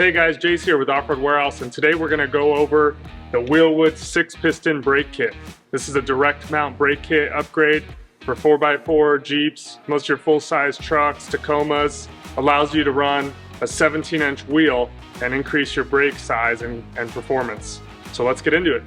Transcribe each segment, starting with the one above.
Hey guys, Jace here with Off-Road Warehouse, and today we're going to go over the Wilwood 6-Piston brake kit. This is a direct mount brake kit upgrade for 4x4 Jeeps, most of your full-size trucks, Tacomas. Allows you to run a 17-inch wheel and increase your brake size and performance. So let's get into it.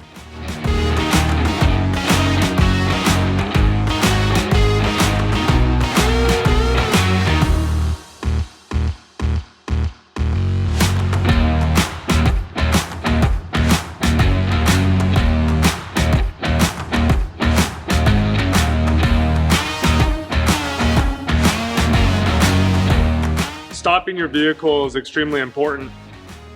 Stopping your vehicle is extremely important,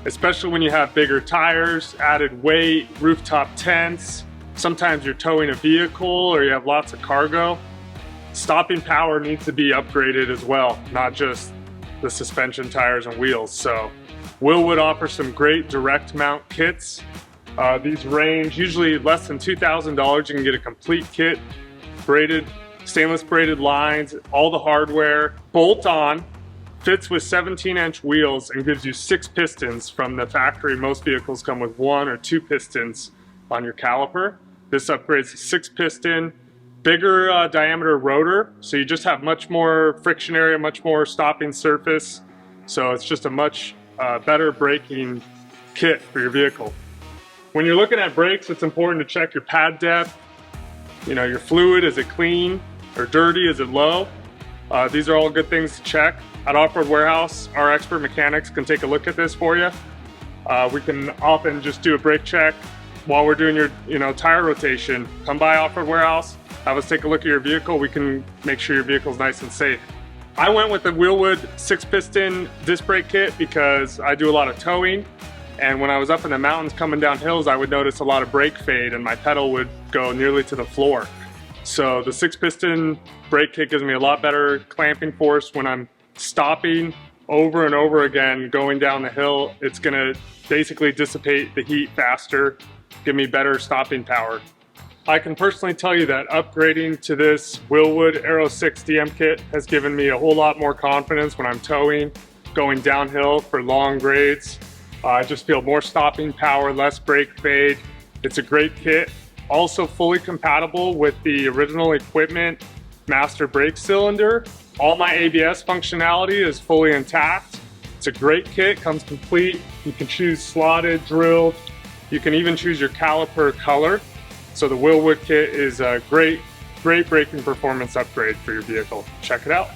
especially when you have bigger tires, added weight, rooftop tents. Sometimes you're towing a vehicle or you have lots of cargo. Stopping power needs to be upgraded as well, not just the suspension, tires, and wheels. So Wilwood offers some great direct mount kits. These range usually less than $2,000. You can get a complete kit, braided, stainless braided lines, all the hardware, bolt on. Fits with 17-inch wheels and gives you 6 pistons from the factory. Most vehicles come with 1 or 2 pistons on your caliper. This upgrades to 6-piston, bigger diameter rotor, so you just have much more friction area, much more stopping surface. So it's just a much better braking kit for your vehicle. When you're looking at brakes, it's important to check your pad depth. You know, your fluid, is it clean or dirty? Is it low? These are all good things to check. At Off-Road Warehouse, our expert mechanics can take a look at this for you. We can often just do a brake check while we're doing your tire rotation. Come by Off-Road Warehouse, have us take a look at your vehicle. We can make sure your vehicle's nice and safe. I went with the Wilwood 6-piston disc brake kit because I do a lot of towing, and when I was up in the mountains coming down hills, I would notice a lot of brake fade and my pedal would go nearly to the floor. So the 6-piston brake kit gives me a lot better clamping force when I'm stopping over and over again going down the hill. It's gonna basically dissipate the heat faster, give me better stopping power. I can personally tell you that upgrading to this Wilwood Aero 6 DM kit has given me a whole lot more confidence when I'm towing, going downhill for long grades. I just feel more stopping power, less brake fade. It's a great kit. Also fully compatible with the original equipment master brake cylinder. All my ABS functionality is fully intact. It's a great kit, comes complete. You can choose slotted, drilled. You can even choose your caliper color. So the Wilwood kit is a great braking performance upgrade for your vehicle. Check it out.